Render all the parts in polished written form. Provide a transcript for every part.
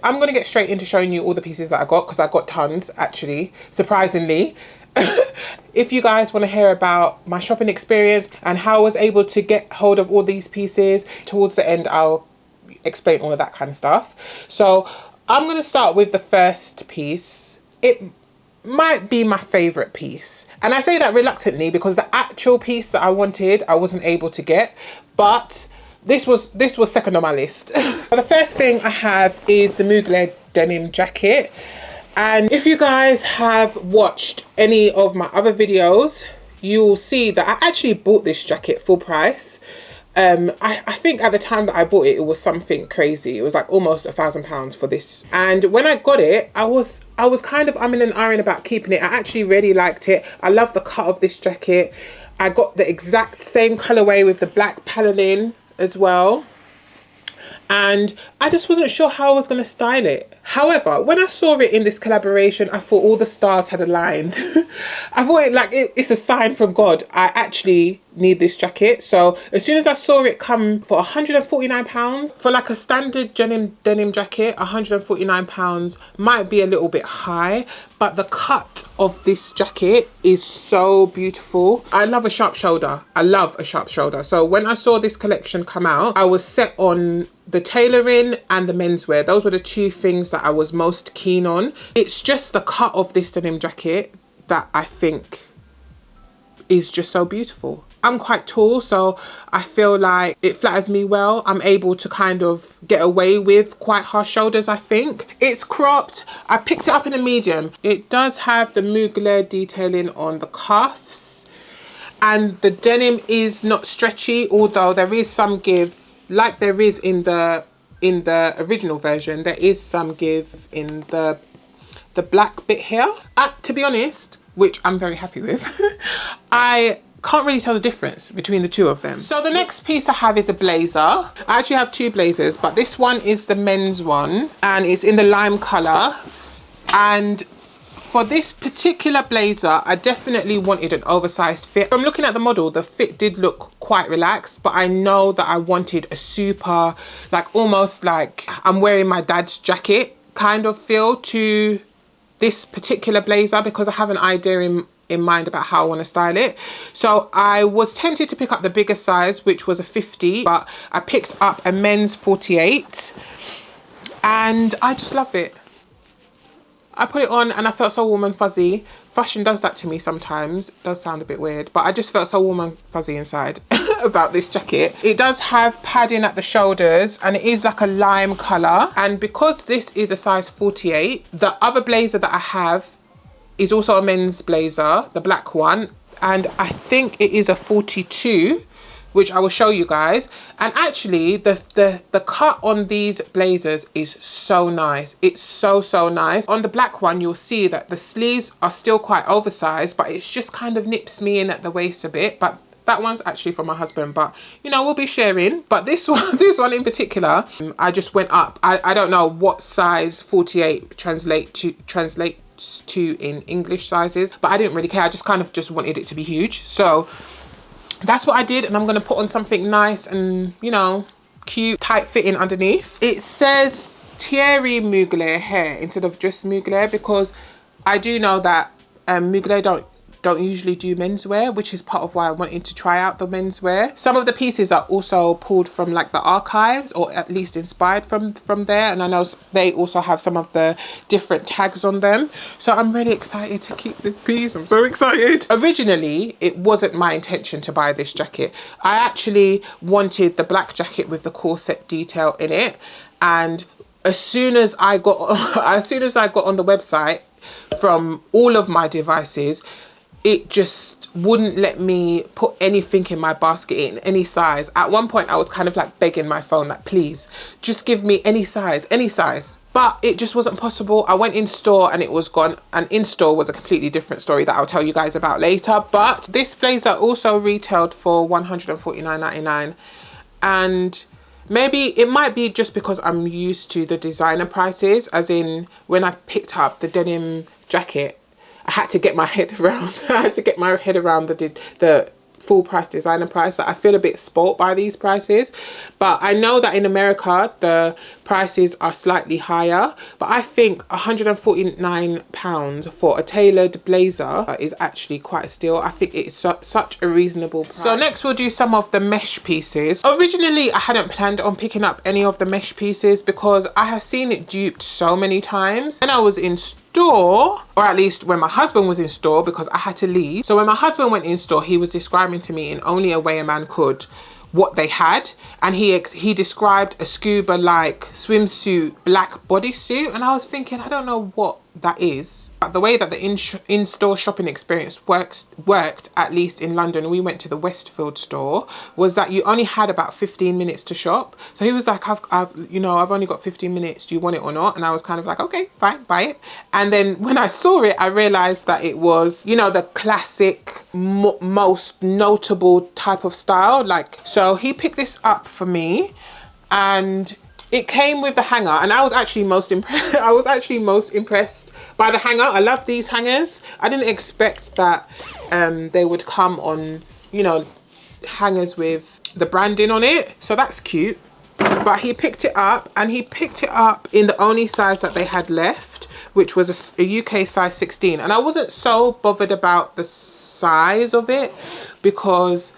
I'm going to get straight into showing you all the pieces that I got, because I got tons, actually, surprisingly. If you guys want to hear about my shopping experience and how I was able to get hold of all these pieces, towards the end I'll explain all of that kind of stuff. So I'm going to start with the first piece. It might be my favorite piece, and I say that reluctantly because the actual piece that I wanted I wasn't able to get, but this was second on my list. The first thing I have is the Mugler denim jacket. And if you guys have watched any of my other videos, you will see that I actually bought this jacket full price. I think at the time that I bought it, it was something crazy. It was like almost £1,000 for this. And when I got it, I was kind of umming and ahhing about keeping it. I actually really liked it. I love the cut of this jacket. I got the exact same colorway with the black paneling as well. And I just wasn't sure how I was going to style it. However, when I saw it in this collaboration, I thought all the stars had aligned. I thought it's a sign from God. I actually need this jacket. So as soon as I saw it come for £149, for like a standard denim jacket, £149 might be a little bit high, but the cut of this jacket is so beautiful. I love a sharp shoulder. I love a sharp shoulder. So when I saw this collection come out, I was set on the tailoring and the menswear. Those were the two things that I was most keen on. It's just the cut of this denim jacket that I think is just so beautiful. I'm quite tall, so I feel like it flatters me well. I'm able to kind of get away with quite harsh shoulders, I think. It's cropped. I picked it up in a medium. It does have the Mugler detailing on the cuffs, and the denim is not stretchy, although there is some give, like there is in the original version. There is some give in the black bit here. To be honest, which I'm very happy with, I can't really tell the difference between the two of them. So the next piece I have is a blazer. I actually have two blazers, but this one is the men's one and it's in the lime color. And for this particular blazer, I definitely wanted an oversized fit. From looking at the model, the fit did look quite relaxed, but I know that I wanted a super, like almost like I'm wearing my dad's jacket kind of feel to this particular blazer, because I have an idea in mind about how I want to style it. So I was tempted to pick up the bigger size, which was a 50, but I picked up a men's 48 and I just love it. I put it on and I felt so warm and fuzzy. Fashion does that to me sometimes. It does sound a bit weird, but I just felt so warm and fuzzy inside about this jacket. It does have padding at the shoulders and it is like a lime color. And because this is a size 48, the other blazer that I have is also a men's blazer, the black one, and I think it is a 42, which I will show you guys. And actually the cut on these blazers is so nice. It's so nice. On the black one, you'll see that the sleeves are still quite oversized, but it's just kind of nips me in at the waist a bit. But that one's actually for my husband, but you know, we'll be sharing. But this one in particular, I just went up. I don't know what size 48 translates to in English sizes, but I didn't really care. I just kind of just wanted it to be huge. So that's what I did, and I'm going to put on something nice and, you know, cute, tight fitting underneath. It says Thierry Mugler here instead of just Mugler, because I do know that Mugler don't usually do menswear, which is part of why I wanted to try out the menswear. Some of the pieces are also pulled from like the archives, or at least inspired from there, and I know they also have some of the different tags on them. So I'm really excited to keep this piece. I'm so excited. Originally, it wasn't my intention to buy this jacket. I actually wanted the black jacket with the corset detail in it, and as soon as I got on the website from all of my devices, it just wouldn't let me put anything in my basket in any size. At one point I was kind of like begging my phone, like, please just give me any size, but it just wasn't possible. I went in store and it was gone, and in store was a completely different story that I'll tell you guys about later. But this blazer also retailed for $149.99, and maybe it might be just because I'm used to the designer prices, as in when I picked up the denim jacket, I had to get my head around. I had to get my head around the full price designer price. So I feel a bit spoilt by these prices, but I know that in America the prices are slightly higher, but I think £149 for a tailored blazer is actually quite a steal. I think it's such a reasonable price. So next we'll do some of the mesh pieces. Originally I hadn't planned on picking up any of the mesh pieces because I have seen it duped so many times. When I was in store, or at least when my husband was in store, because I had to leave. So when my husband went in store, he was describing to me in only a way a man could what they had, and he described a scuba like swimsuit black bodysuit, and I was thinking, I don't know what that is, but the way that the in-store shopping experience worked, at least in London, we went to the Westfield store, was that you only had about 15 minutes to shop. So he was like, I've only got 15 minutes, do you want it or not? And I was kind of like, okay, fine, buy it. And then when I saw it, I realized that it was, you know, the classic most notable type of style. Like, so he picked this up for me, and it came with the hanger, and I was actually most impressed. I was actually most impressed by the hanger. I love these hangers. I didn't expect that they would come on, you know, hangers with the branding on it. So that's cute. But he picked it up, and he picked it up in the only size that they had left, which was a UK size 16. And I wasn't so bothered about the size of it because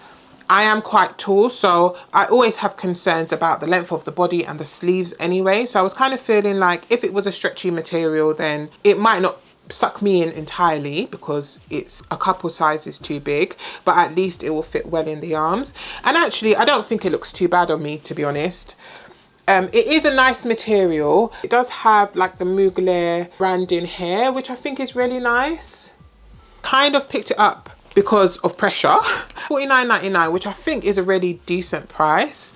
I am quite tall, so I always have concerns about the length of the body and the sleeves anyway. So I was kind of feeling like if it was a stretchy material, then it might not suck me in entirely because it's a couple sizes too big, but at least it will fit well in the arms. And actually, I don't think it looks too bad on me, to be honest. It is a nice material. It does have like the Mugler branding here, which I think is really nice. Kind of picked it up because of pressure. £49.99, which I think is a really decent price,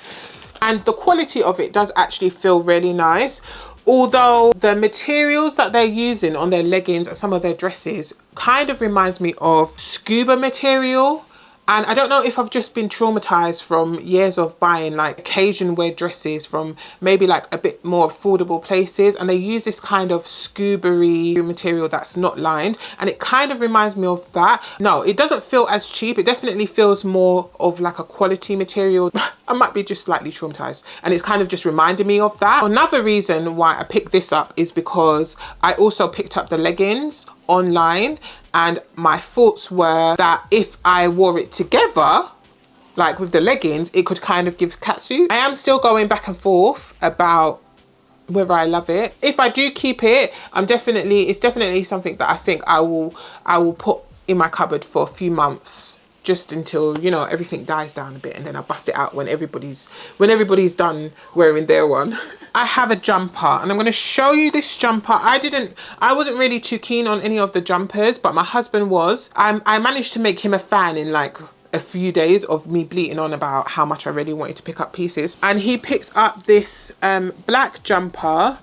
and the quality of it does actually feel really nice, although the materials that they're using on their leggings and some of their dresses kind of reminds me of scuba material. And I don't know if I've just been traumatized from years of buying like occasion wear dresses from maybe like a bit more affordable places, and they use this kind of scuba-y material that's not lined, and it kind of reminds me of that. No, it doesn't feel as cheap. It definitely feels more of like a quality material. I might be just slightly traumatized, and it's kind of just reminding me of that. Another reason why I picked this up is because I also picked up the leggings online, and my thoughts were that if I wore it together, like with the leggings, it could kind of give catsuit. I am still going back and forth about whether I love it. If I do keep it, it's definitely something that I think I will put in my cupboard for a few months, just until, you know, everything dies down a bit, and then I bust it out when everybody's done wearing their one. I have a jumper, and I'm going to show you this jumper. I wasn't really too keen on any of the jumpers, but my husband was. I managed to make him a fan in like a few days of me bleating on about how much I really wanted to pick up pieces, and he picked up this black jumper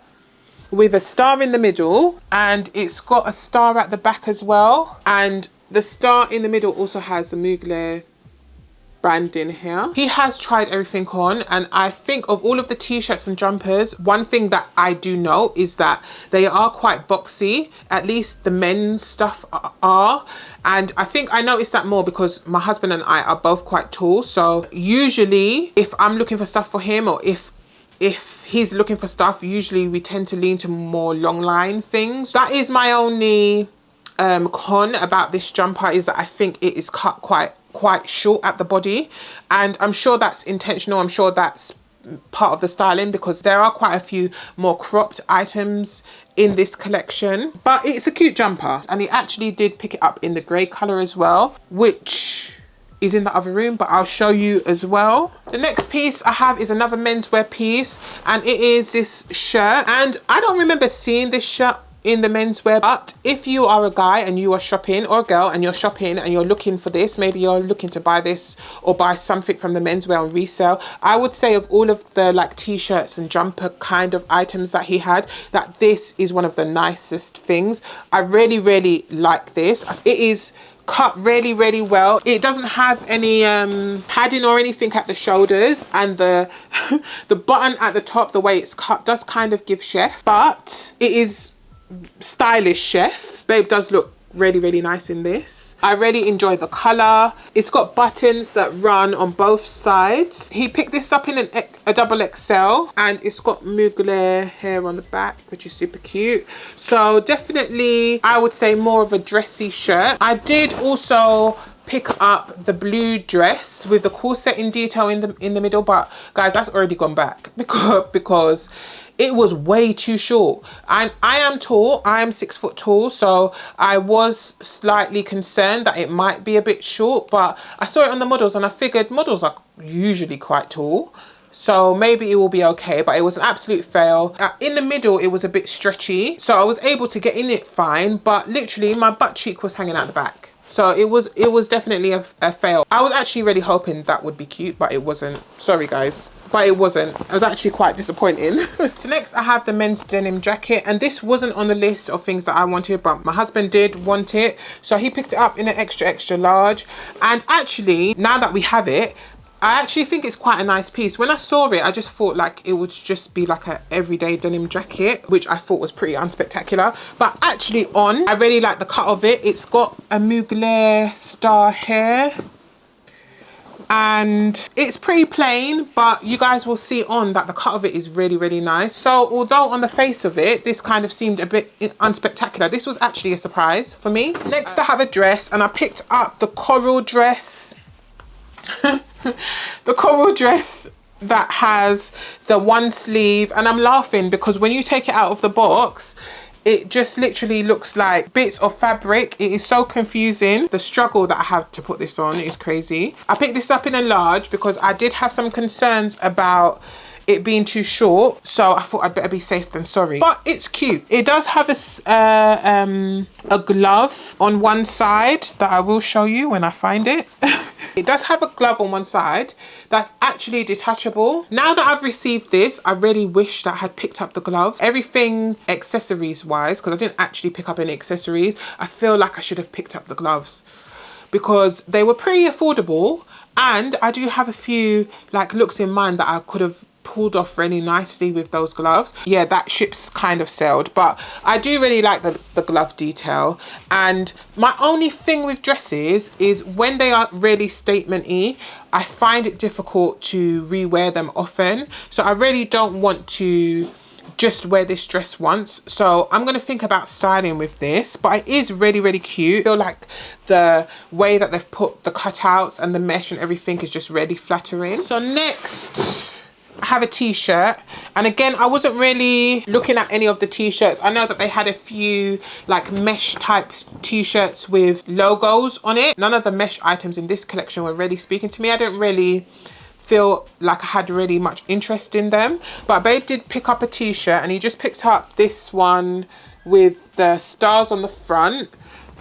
with a star in the middle, and it's got a star at the back as well, and the star in the middle also has the Mugler branding here. He has tried everything on, and I think of all of the t-shirts and jumpers, one thing that I do know is that they are quite boxy. At least the men's stuff are, and I think I noticed that more because my husband and I are both quite tall. So usually if I'm looking for stuff for him, or if he's looking for stuff, usually we tend to lean to more long line things. That is my only con about this jumper, is that I think it is cut quite short at the body, and I'm sure that's intentional. I'm sure that's part of the styling, because there are quite a few more cropped items in this collection. But it's a cute jumper, and he actually did pick it up in the grey colour as well, which is in the other room, but I'll show you as well. The next piece I have is another menswear piece, and it is this shirt, and I don't remember seeing this shirt in the menswear. But if you are a guy and you are shopping, or a girl and you're shopping and you're looking for this, maybe you're looking to buy this or buy something from the menswear on resale, I would say of all of the like t-shirts and jumper kind of items that he had, that this is one of the nicest things. I really like this. It is cut really well. It doesn't have any padding or anything at the shoulders, and the button at the top, the way it's cut, does kind of give chef, but it is stylish chef. Babe does look really, really nice in this. I really enjoy the color. It's got buttons that run on both sides. He picked this up in a double XL, and it's got Mugler hair on the back, which is super cute. So definitely, I would say more of a dressy shirt. I did also pick up the blue dress with the corset detail in the middle, but guys, that's already gone back because it was way too short. I am tall. I am 6 foot tall, so I was slightly concerned that it might be a bit short, but I saw it on the models and I figured models are usually quite tall, so maybe it will be okay. But it was an absolute fail. In the middle, it was a bit stretchy, so I was able to get in it fine, but literally my butt cheek was hanging out the back. So it was definitely a fail. I was actually really hoping that would be cute, but it wasn't. Sorry guys, but it wasn't. I was actually quite disappointing. So next I have the men's denim jacket, and this wasn't on the list of things that I wanted, but my husband did want it, so he picked it up in an extra large. And actually, now that we have it, I actually think it's quite a nice piece. When I saw it, I just thought like it would just be like a everyday denim jacket, which I thought was pretty unspectacular. But actually I really like the cut of it. It's got a Mugler star hair, and it's pretty plain, but you guys will see on that the cut of it is really, really nice. So although on the face of it, this kind of seemed a bit unspectacular, this was actually a surprise for me. Next I have a dress, and I picked up the coral dress. The coral dress that has the one sleeve, and I'm laughing because when you take it out of the box, it just literally looks like bits of fabric. It is so confusing. The struggle that I have to put this on is crazy. I picked this up in a large because I did have some concerns about it being too short, so I thought I'd better be safe than sorry. But it's cute. It does have a glove on one side that I will show you when I find it. It does have a glove on one side that's actually detachable. Now that I've received this, I really wish that I had picked up the gloves. Everything accessories wise, because I didn't actually pick up any accessories, I feel like I should have picked up the gloves because they were pretty affordable, and I do have a few like looks in mind that I could have pulled off really nicely with those gloves. Yeah, that ship's kind of sailed, but I do really like the glove detail. And my only thing with dresses is when they are really statement-y, I find it difficult to rewear them often. So I really don't want to just wear this dress once, so I'm going to think about styling with this. But it is really, really cute. I feel like the way that they've put the cutouts and the mesh and everything is just really flattering. So next I have a t-shirt, and again I wasn't really looking at any of the t-shirts. I know that they had a few like mesh type t-shirts with logos on it. None of the mesh items in this collection were really speaking to me. I didn't really feel like I had really much interest in them, but babe did pick up a t-shirt, and he just picked up this one with the stars on the front,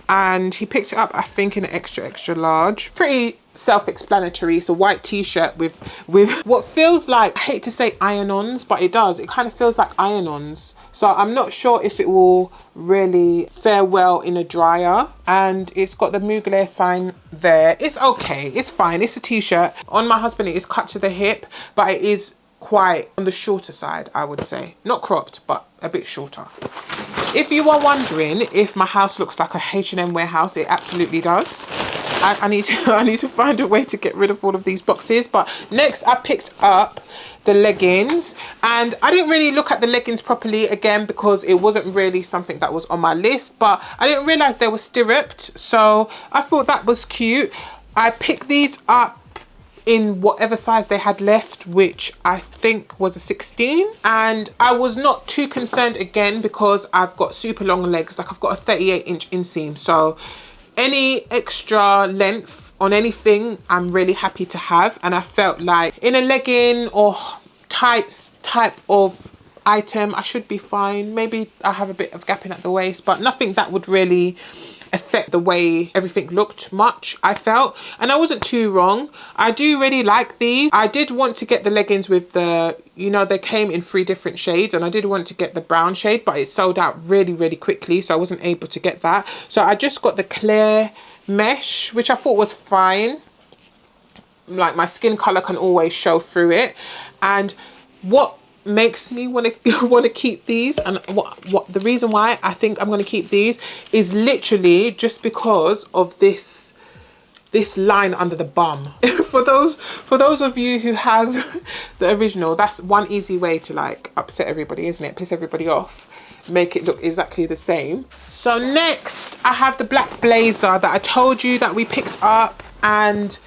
and he picked it up I think in an extra large. Pretty self-explanatory. It's a white t-shirt with what feels like, I hate to say iron-ons, but it does, it kind of feels like iron-ons, so I'm not sure if it will really fare well in a dryer. And it's got the Mugler sign there. It's okay, it's fine, it's a t-shirt. On my husband it is cut to the hip, but it is quite on the shorter side, I would say. Not cropped, but a bit shorter. If you are wondering if my house looks like a H&M warehouse, it absolutely does. I need to find a way to get rid of all of these boxes. But next I picked up the leggings, and I didn't really look at the leggings properly again because it wasn't really something that was on my list, but I didn't realize they were stirruped, so I thought that was cute. I picked these up in whatever size they had left, which I think was a 16, and I was not too concerned again because I've got super long legs. Like I've got a 38-inch inseam, so any extra length on anything I'm really happy to have. And I felt like in a legging or tights type of item I should be fine. Maybe I have a bit of gapping at the waist, but nothing that would really affect the way everything looked much, I felt. And I wasn't too wrong. I do really like these. I did want to get the leggings with the, you know, they came in 3 different shades, and I did want to get the brown shade, but it sold out really, really quickly, so I wasn't able to get that. So I just got the clear mesh, which I thought was fine. Like my skin color can always show through it. And what makes me want to keep these, and what the reason why I think I'm going to keep these is literally just because of this line under the bum. for those of you who have the original, that's one easy way to like upset everybody, isn't it? Piss everybody off, make it look exactly the same. So next I have the black blazer that I told you that we picked up, and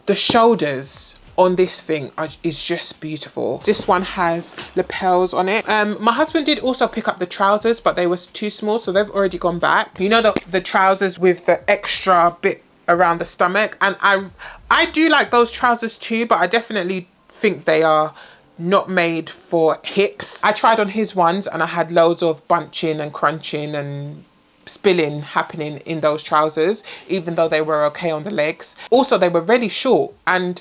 the shoulders on this thing is just beautiful. This one has lapels on it. My husband did also pick up the trousers, but they were too small, so they've already gone back. You know, the trousers with the extra bit around the stomach, and I do like those trousers too, but I definitely think they are not made for hips. I tried on his ones and I had loads of bunching and crunching and spilling happening in those trousers, even though they were okay on the legs. Also, they were really short, and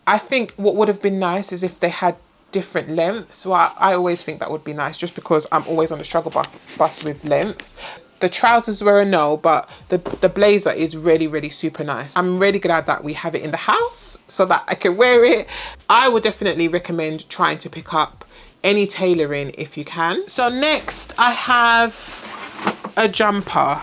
I think what would have been nice is if they had different lengths. So I always think that would be nice, just because I'm always on the struggle bus with lengths. The trousers were a no, but the blazer is really, really super nice. I'm really glad that we have it in the house so that I can wear it. I would definitely recommend trying to pick up any tailoring if you can. So next I have a jumper.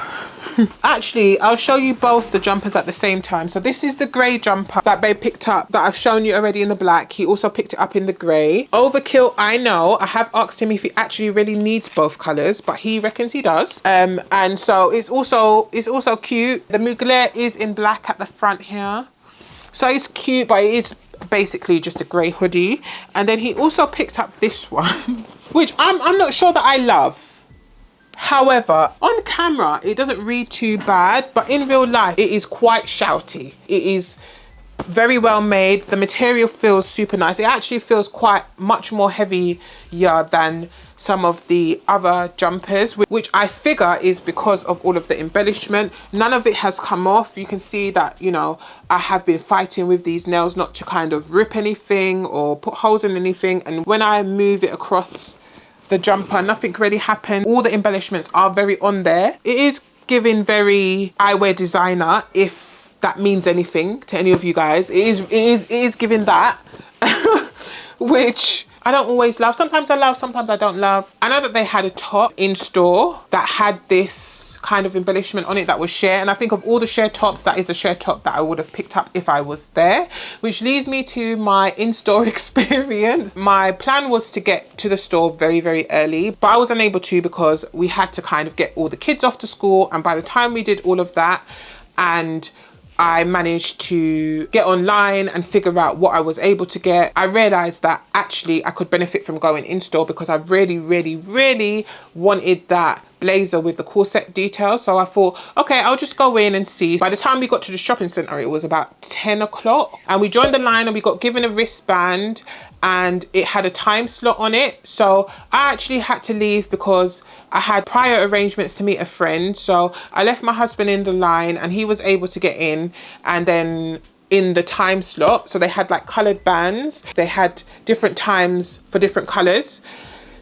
Actually, I'll show you both the jumpers at the same time. So this is the grey jumper that Babe picked up that I've shown you already in the black. He also picked it up in the grey. Overkill, I know. I have asked him if he actually really needs both colours, but he reckons he does. And so it's also cute. The Mugler is in black at the front here. So it's cute, but it is basically just a grey hoodie. And then he also picked up this one, which I'm not sure that I love. However, on camera it doesn't read too bad, but in real life it is quite shouty. It is very well made. The material feels super nice. It actually feels much more heavier than some of the other jumpers, which I figure is because of all of the embellishment. None of it has come off. You can see that, you know, I have been fighting with these nails not to kind of rip anything or put holes in anything, and when I move it across the jumper, nothing really happened. All the embellishments are very on there. It is giving very eyewear designer, if that means anything to any of you guys. It is giving that, which I don't always love. Sometimes I love, sometimes I don't love. I know that they had a top in store that had this kind of embellishment on it that was sheer, and I think of all the sheer tops, that is a sheer top that I would have picked up if I was there, which leads me to my in-store experience. My plan was to get to the store very, very early, but I was unable to because we had to kind of get all the kids off to school, and by the time we did all of that and I managed to get online and figure out what I was able to get, I realized that actually I could benefit from going in store, because I really, really, really wanted that blazer with the corset detail. So I thought, okay, I'll just go in and see. By the time we got to the shopping center, it was about 10 o'clock, and we joined the line and we got given a wristband and it had a time slot on it. So I actually had to leave because I had prior arrangements to meet a friend. So I left my husband in the line and he was able to get in, and then in the time slot, so they had like colored bands, they had different times for different colors.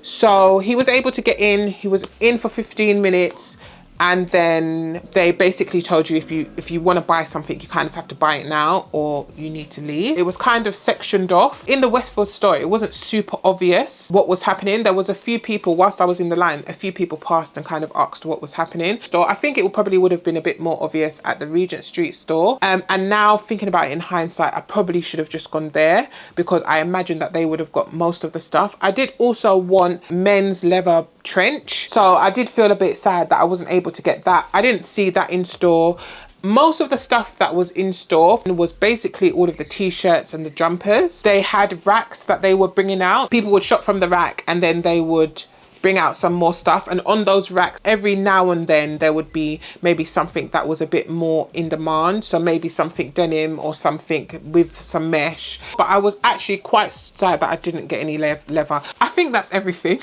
So he was able to get in. He was in for 15 minutes, and then they basically told you if you want to buy something, you kind of have to buy it now or you need to leave. It was kind of sectioned off. In the Westfield store, it wasn't super obvious what was happening. There was a few people, whilst I was in the line, a few people passed and kind of asked what was happening. So I think it probably would have been a bit more obvious at the Regent Street store. And now thinking about it in hindsight, I probably should have just gone there, because I imagine that they would have got most of the stuff. I did also want men's leather trench, so I did feel a bit sad that I wasn't able to get that. I didn't see that in store. Most of the stuff that was in store was basically all of the t-shirts and the jumpers. They had racks that they were bringing out. People would shop from the rack and then they would bring out some more stuff, and on those racks every now and then there would be maybe something that was a bit more in demand, so maybe something denim or something with some mesh. But I was actually quite sad that I didn't get any leather. I think that's everything.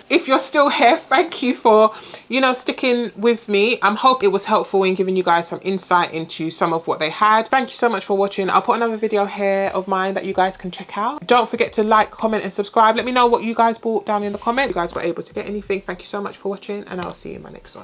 If you're still here, thank you for, you know, sticking with me. I hope it was helpful in giving you guys some insight into some of what they had. Thank you so much for watching. I'll put another video here of mine that you guys can check out. Don't forget to like, comment and subscribe. Let me know what you guys bought down in the comments. If you guys were able to get anything. Thank you so much for watching, and I'll see you in my next one.